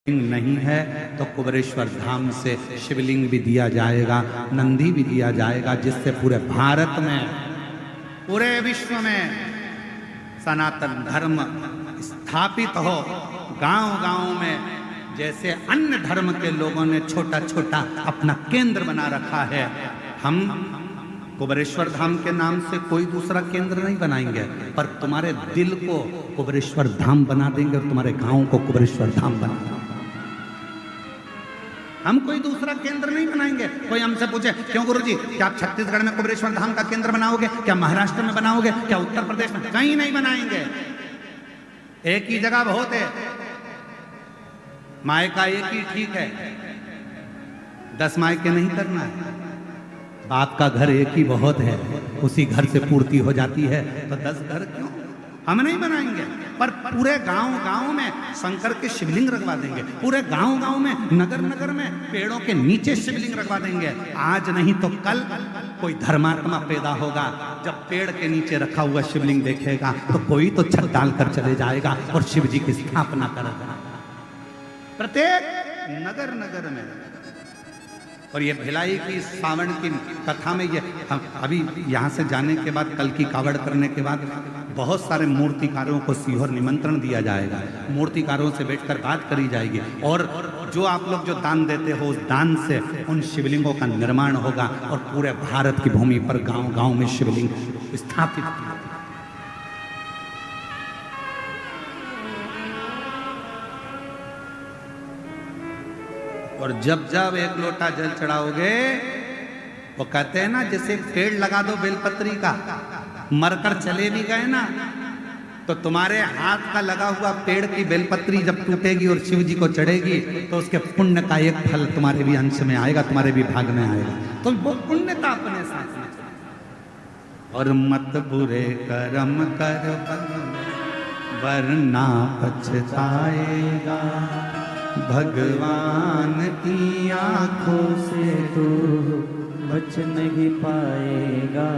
नहीं है तो कुबेरेश्वर धाम से शिवलिंग भी दिया जाएगा, नंदी भी दिया जाएगा, जिससे पूरे भारत में, पूरे विश्व में सनातन धर्म स्थापित हो। गांव-गांव में जैसे अन्य धर्म के लोगों ने छोटा छोटा अपना केंद्र बना रखा है, हम कुबेरेश्वर धाम के नाम से कोई दूसरा केंद्र नहीं बनाएंगे, पर तुम्हारे दिल को कुबेरेश्वर धाम बना देंगे और तुम्हारे गांव को कुबेरेश्वर धाम बना देंगे। हम कोई दूसरा केंद्र नहीं बनाएंगे। कोई हमसे पूछे क्यों गुरुजी, क्या आप छत्तीसगढ़ में कुबेरेश्वर धाम का केंद्र बनाओगे, क्या महाराष्ट्र में बनाओगे, क्या उत्तर प्रदेश में? कहीं नहीं बनाएंगे। एक ही जगह बहुत है, मायका एक ही ठीक है, 10 मायके नहीं करना है। बाप का घर एक ही बहुत है, उसी घर से पूर्ति हो जाती है, तो 10 घर क्यों? हम नहीं बनाएंगे, पर पूरे गांव-गांव में शंकर के शिवलिंग रखवा देंगे। पूरे गांव-गांव में, नगर-नगर में पेड़ों के नीचे शिवलिंग रखवा देंगे। आज नहीं तो कल कोई धर्मात्मा पैदा होगा, जब पेड़ के नीचे रखा हुआ शिवलिंग देखेगा तो कोई तो छत डालकर चले जाएगा और शिव जी की स्थापना करेगा प्रत्येक नगर-नगर में। और ये भिलाई की सावन की कथा में, ये अभी यहाँ से जाने के बाद, कल की कावड़ करने के बाद बहुत सारे मूर्तिकारों को सीहोर निमंत्रण दिया जाएगा। मूर्तिकारों से बैठकर बात करी जाएगी, और जो आप लोग जो दान देते हो, उस दान से उन शिवलिंगों का निर्माण होगा और पूरे भारत की भूमि पर गांव-गांव में शिवलिंग स्थापित होंगे। और जब जब एक लोटा जल चढ़ाओगे, वो कहते हैं ना, जैसे पेड़ लगा दो बेलपत्री का, मरकर चले भी गए ना, तो तुम्हारे हाथ का लगा हुआ पेड़ की बेलपत्री जब टूटेगी और शिव जी को चढ़ेगी, तो उसके पुण्य का एक फल तुम्हारे भी अंश में आएगा, तुम्हारे भी भाग में आएगा। तो वो पुण्यता अपने साथ में। और मत बुरे कर्म कर वरना पछताएगा, भगवान की आंखों से तू बच नहीं पाएगा,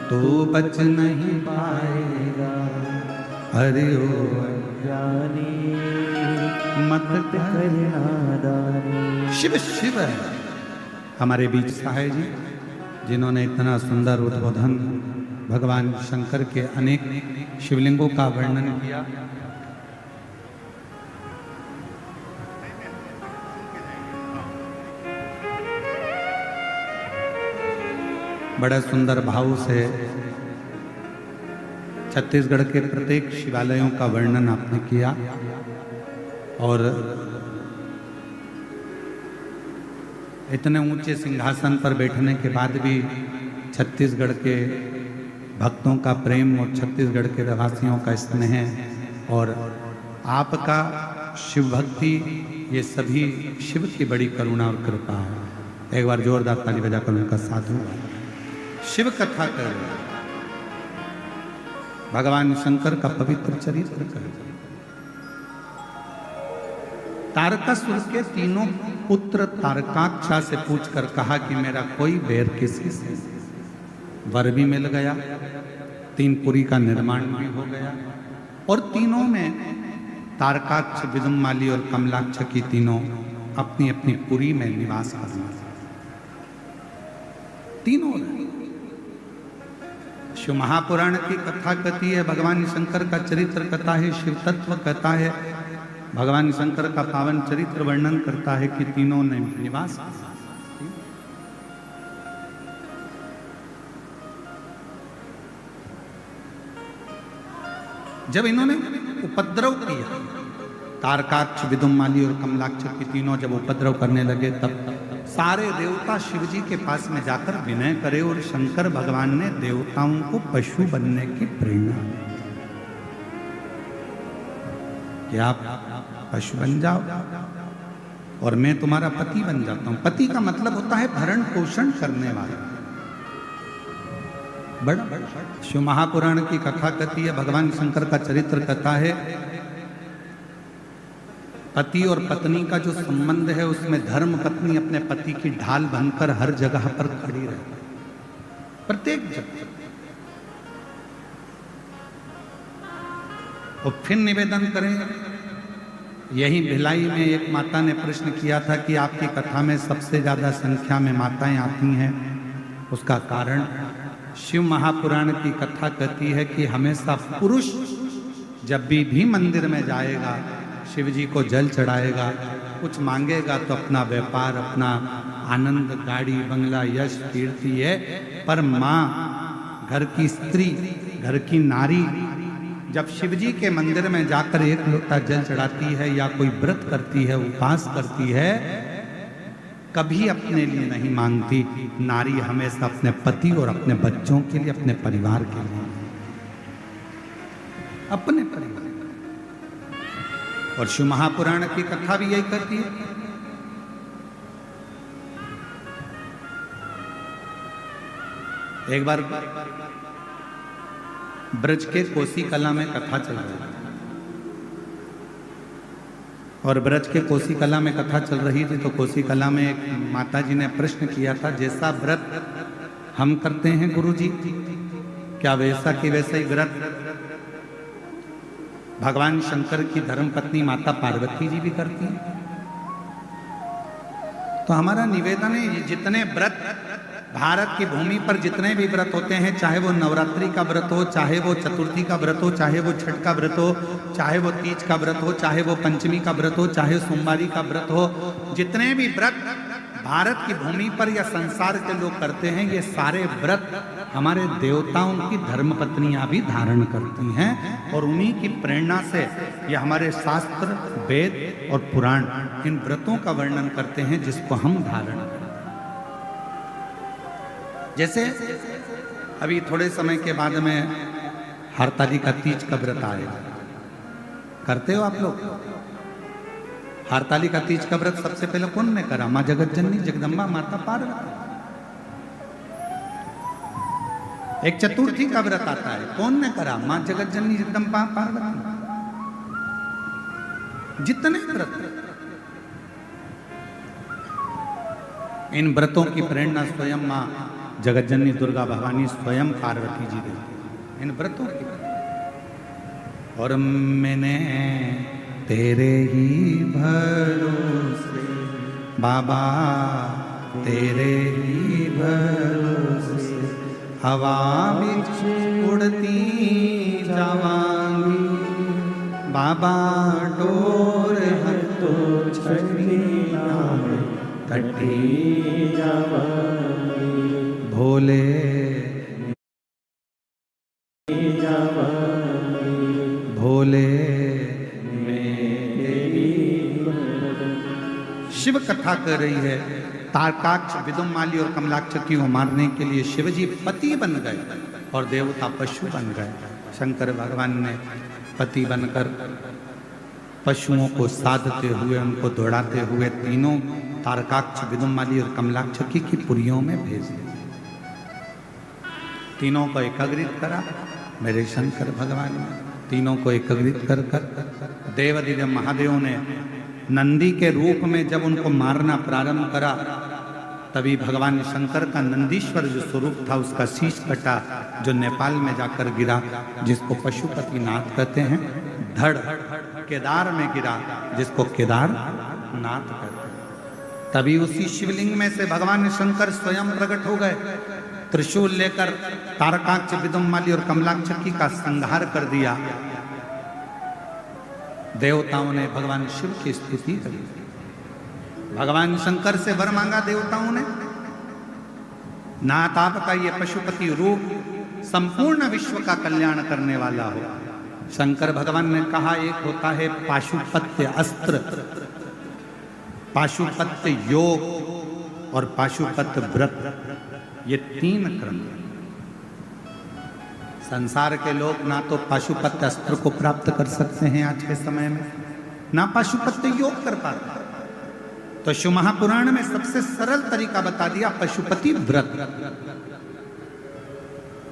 तू बच नहीं पाएगा। अरे ओ अज्ञानी मत कर नादानी। शिव शिव है हमारे बीच सहाय जी, जिन्होंने इतना सुंदर उद्बोधन भगवान शंकर के अनेक शिवलिंगों का वर्णन किया। बड़ा सुंदर भाव से छत्तीसगढ़ के प्रत्येक शिवालयों का वर्णन आपने किया, और इतने ऊंचे सिंहासन पर बैठने के बाद भी छत्तीसगढ़ के भक्तों का प्रेम और छत्तीसगढ़ के रहवासियों का स्नेह और आपका शिव भक्ति, ये सभी शिव की बड़ी करुणा और कृपा है। एक बार जोरदार ताली बजाकर उनका साथ हुआ। शिव कथा कर, भगवान शंकर का पवित्र चरित्र कर। तारकासुर के तीनों पुत्र तारकाक्षा से पूछकर कहा कि मेरा कोई बैर किसी से। वर भी मिल गया, 3 पुरी का निर्माण भी हो गया, और तीनों में तारकाक्ष, विदुमाली और कमलाक्ष की तीनों अपनी अपनी पुरी में निवास करना, तीनों। शिव महापुराण की कथा कहती है, भगवान शंकर का चरित्र कथा है, शिव तत्व कहता है, भगवान शंकर का पावन चरित्र वर्णन करता है कि तीनों ने निवास। जब इन्होंने उपद्रव किया, तारकाक्ष, विदुमाली और कमलाक्ष की तीनों जब उपद्रव करने लगे, तब सारे देवता शिव जी के पास में जाकर विनय करे, और शंकर भगवान ने देवताओं को पशु बनने की प्रेरणा दी कि आप पशु बन जाओ और मैं तुम्हारा पति बन जाता हूं। पति का मतलब होता है भरण पोषण करने वाला। बड़ा शिव महापुराण की कथा कहती है, भगवान शंकर का चरित्र कहता है, पति और पत्नी का जो संबंध है, उसमें धर्म पत्नी अपने पति की ढाल बनकर हर जगह पर खड़ी रहती, प्रत्येक जगह। और फिर निवेदन करें यही भिलाई में एक माता ने प्रश्न किया था कि आपकी कथा में सबसे ज़्यादा संख्या में माताएं आती हैं, उसका कारण शिव महापुराण की कथा कहती है कि हमेशा पुरुष जब भी मंदिर में जाएगा, शिव जी को जल चढ़ाएगा, कुछ मांगेगा तो अपना व्यापार, अपना आनंद, गाड़ी बंगला, यश कीर्ति है। पर माँ, घर की स्त्री, घर की नारी जब शिव जी के मंदिर में जाकर एक लोटा जल चढ़ाती है या कोई व्रत करती है, उपवास करती है, कभी अपने लिए नहीं मांगती। नारी हमेशा अपने पति और अपने बच्चों के लिए, अपने परिवार के लिए, अपने परिवार। और शिव महापुराण की कथा भी यही करती है। एक बार ब्रज के कोसी कला में कथा चल रही थी, और ब्रज के कोसी कला में कथा चल रही थी तो कोसी कला में एक माता जी ने प्रश्न किया था, जैसा व्रत हम करते हैं गुरु जी, क्या वैसा कि वैसा ही व्रत भगवान शंकर की धर्मपत्नी माता पार्वती जी भी करती हैं? तो हमारा निवेदन है, जितने व्रत भारत की भूमि पर जितने भी व्रत होते हैं, चाहे वो नवरात्रि का व्रत हो, चाहे वो चतुर्थी का व्रत हो, चाहे वो छठ का व्रत हो, चाहे वो तीज का व्रत हो, चाहे वो पंचमी का व्रत हो, चाहे सोमवारी का व्रत हो, जितने भी व्रत भारत की भूमि पर या संसार के लोग करते हैं, ये सारे व्रत हमारे देवताओं की धर्मपत्नियां भी धारण करती हैं। और उन्हीं की प्रेरणा से ये हमारे शास्त्र, वेद और पुराण इन व्रतों का वर्णन करते हैं जिसको हम धारण करते हैं। जैसे अभी थोड़े समय के बाद में हरताली का तीज का व्रत आएगा, करते हो आप लोग? हरताली का तीज का व्रत सबसे पहले कौन ने करा? माँ जगत जननी जगदम्बा माता पार्वती। एक चतुर्थी का व्रत आता है, कौन ने करा? माँ जगत जननी जगदम्बा पार्वती। जितने व्रत, इन व्रतों की प्रेरणा स्वयं माँ जगत जननी दुर्गा भवानी स्वयं पार्वती जी देती इन व्रतों की। और मैंने तेरे ही भरोसे बाबा, तेरे ही भरोसे हवा बिच उड़ती जावांगी बाबा, डोर है तो छड़ी कटी जावांगी भोले भोले। शिव कथा कर रही है, तारकाक्ष, विदुमाली और कमलाक्षकी को मारने के लिए शिवजी पति बन गए और देवता पशु बन गए। शंकर भगवान ने पति बनकर पशुओं को साधते हुए, उनको दौड़ाते हुए तीनों तारकाक्ष, विदुमाली और कमलाक्षकी की पुरियों में भेज दिया। तीनों को एकाग्रित करा मेरे शंकर भगवान ने। तीनों को एकाग्रित कर कर देवादिदेव महादेव ने नंदी के रूप में जब उनको मारना प्रारंभ करा, तभी भगवान शंकर का नंदीश्वर जो स्वरूप था उसका शीश कटा, जो नेपाल में जाकर गिरा, जिसको पशुपति नाथ कहते हैं। धड़ केदार में गिरा, जिसको केदार नाथ कहते हैं। तभी उसी शिवलिंग में से भगवान शंकर स्वयं प्रकट हो गए, त्रिशूल लेकर तारकाक्ष, विदुमाली और कमलाक्षकी का संहार कर दिया। देवताओं ने भगवान शिव की स्तुति करी, भगवान शंकर से वर मांगा देवताओं ने, नाथ आपका ये पशुपति रूप संपूर्ण विश्व का कल्याण करने वाला हो। शंकर भगवान ने कहा, एक होता है पाशुपत्य अस्त्र, पाशुपत्य योग और पाशुपत्य व्रत, ये तीन क्रम। संसार के लोग ना तो पाशुपत्य अस्त्र को प्राप्त कर सकते हैं आज के समय में, ना पाशुपत्य योग कर पाते। तो शिव महापुराण में सबसे सरल तरीका बता दिया, पशुपति व्रत।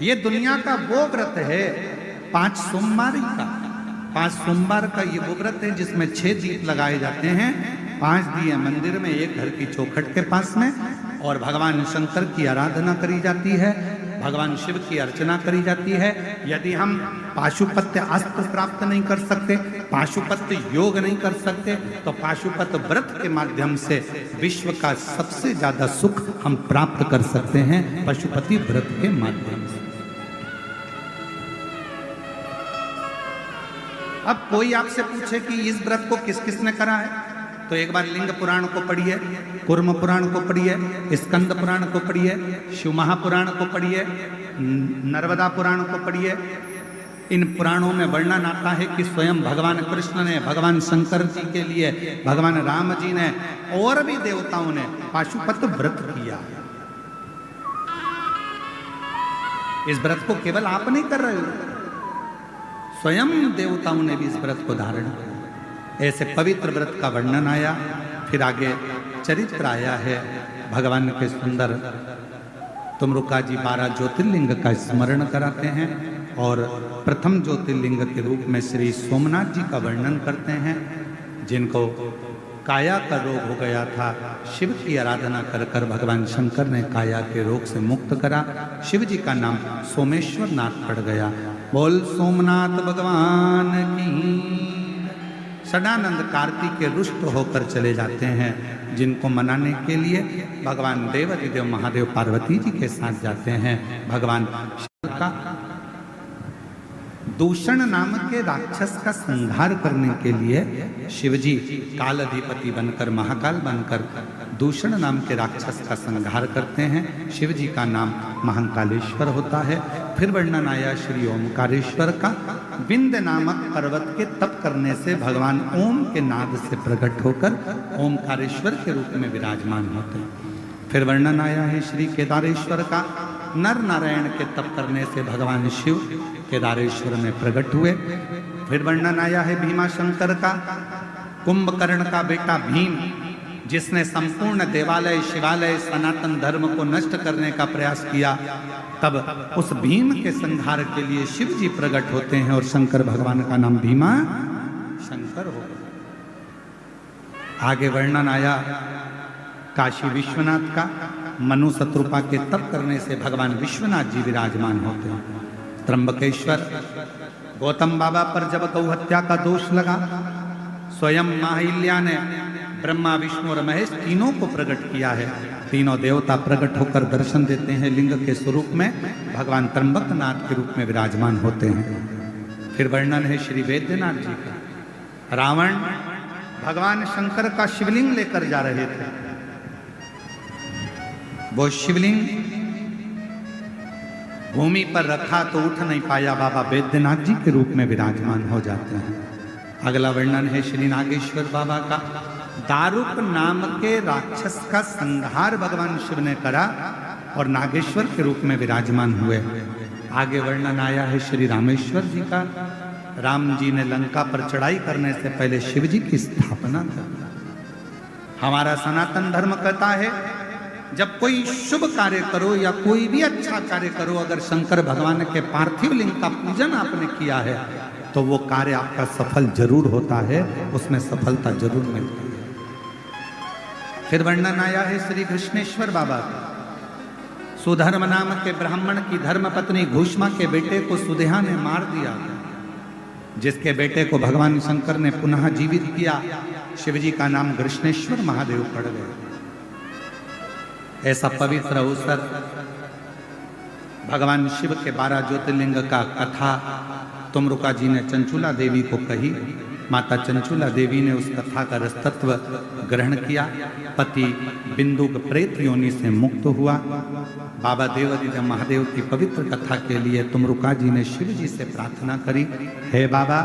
ये दुनिया का वो व्रत है 5 सोमवार का। 5 सोमवार का ये वो व्रत है जिसमें 6 दीप लगाए जाते हैं, 5 दिए मंदिर में, एक घर की चौखट के पास में, और भगवान शंकर की आराधना करी जाती है। भगवान शिव की अर्चना करी जाती है। यदि हम पाशुपत्य अस्त्र प्राप्त नहीं कर सकते, पाशुपत्य योग नहीं कर सकते, तो पाशुपत्य व्रत के माध्यम से विश्व का सबसे ज्यादा सुख हम प्राप्त कर सकते हैं, पशुपति व्रत के माध्यम से। अब कोई आपसे पूछे कि इस व्रत को किस किसने करा है, तो एक बार लिंग पुराण को पढ़िए, कूर्म पुराण को पढ़िए, स्कंद पुराण को पढ़िए, शिव महापुराण को पढ़िए, नर्मदा पुराण को पढ़िए। इन पुराणों में वर्णन आता है कि स्वयं भगवान कृष्ण ने, भगवान शंकर जी के लिए, भगवान राम जी ने और भी देवताओं ने पाशुपत व्रत किया। इस व्रत को केवल आप नहीं कर रहे हो, स्वयं देवताओं ने भी इस व्रत को धारण किया। ऐसे पवित्र व्रत का वर्णन आया। फिर आगे चरित्र आया है भगवान के सुंदर। तुमरुका जी 12 ज्योतिर्लिंग का स्मरण कराते हैं और प्रथम ज्योतिर्लिंग के रूप में श्री सोमनाथ जी का वर्णन करते हैं, जिनको काया का रोग हो गया था। शिव की आराधना कर कर भगवान शंकर ने काया के रोग से मुक्त करा। शिव जी का नाम सोमेश्वर नाथ पड़ गया। बोल सोमनाथ भगवान की। सदानंद कार्तिक के रुष्ट होकर चले जाते हैं, जिनको मनाने के लिए भगवान देवाधिदेव महादेव पार्वती जी के साथ जाते हैं। भगवान शिव का दूषण नाम के राक्षस का संहार करने के लिए शिवजी कालाधिपति बनकर, महाकाल बनकर दूषण नाम के राक्षस का संहार करते हैं। शिवजी का नाम महाकालेश्वर होता है। फिर वर्णन आया श्री ओमकारेश्वर का। विंध्य नामक पर्वत के तप करने से भगवान ओम के नाद से प्रकट होकर ओमकारेश्वर के रूप में विराजमान होते हैं। फिर वर्णन आया है श्री केदारेश्वर का। नर नारायण के तप करने से भगवान शिव केदारेश्वर में प्रकट हुए। फिर वर्णन आया है भीमा शंकर का। कुंभकर्ण का बेटा भीम, जिसने संपूर्ण देवालय, शिवालय, सनातन धर्म को नष्ट करने का प्रयास किया, तब उस भीम के संहार के लिए शिव जी प्रकट होते हैं और शंकर भगवान का नाम भीमा शंकर हो। आगे वर्णन आया काशी विश्वनाथ का। मनु शत्रुपा के तप करने से भगवान विश्वनाथ जी विराजमान होते हैं। त्र्यंबकेश्वर, गौतम बाबा पर जब गौ हत्या का दोष लगा, स्वयं माहिल्या ने ब्रह्मा, विष्णु और महेश तीनों को प्रकट किया है। तीनों देवता प्रकट होकर दर्शन देते हैं लिंग के स्वरूप में, भगवान त्र्यंबकनाथ के रूप में विराजमान होते हैं। फिर वर्णन है श्री वैद्यनाथ जी का। रावण भगवान शंकर का शिवलिंग लेकर जा रहे थे। वो शिवलिंग भूमि पर रखा तो उठ नहीं पाया, बाबा वैद्यनाथ जी के रूप में विराजमान हो जाते हैं। अगला वर्णन है श्री नागेश्वर बाबा का। दारुक नाम के राक्षस का संहार भगवान शिव ने करा और नागेश्वर के रूप में विराजमान हुए। आगे वर्णन आया है श्री रामेश्वर जी का। राम जी ने लंका पर चढ़ाई करने से पहले शिव जी की स्थापना कर। हमारा सनातन धर्म कहता है जब कोई शुभ कार्य करो या कोई भी अच्छा कार्य करो, अगर शंकर भगवान के पार्थिव लिंग का पूजन आपने किया है तो वो कार्य आपका सफल जरूर होता है, उसमें सफलता जरूर मिलती है। फिर वर्णन आया है श्री कृष्णेश्वर बाबा का। सुधर्म नाम के ब्राह्मण की धर्म पत्नी घूष्मा के बेटे को सुदेहा ने मार दिया, जिसके बेटे को भगवान शंकर ने पुनः जीवित किया। शिवजी का नाम कृष्णेश्वर महादेव पड़ गए। ऐसा पवित्र अवसर भगवान शिव के 12 ज्योतिर्लिंग का कथा तुमरुका जी ने चंचुला देवी को कही। माता चंचुला देवी ने उस कथा का रसतत्व ग्रहण किया। पति बिंदु प्रेत योनि से मुक्त हुआ। बाबा देवाधिदेव महादेव की पवित्र कथा के लिए तुमरुका जी ने शिव जी से प्रार्थना करी, हे बाबा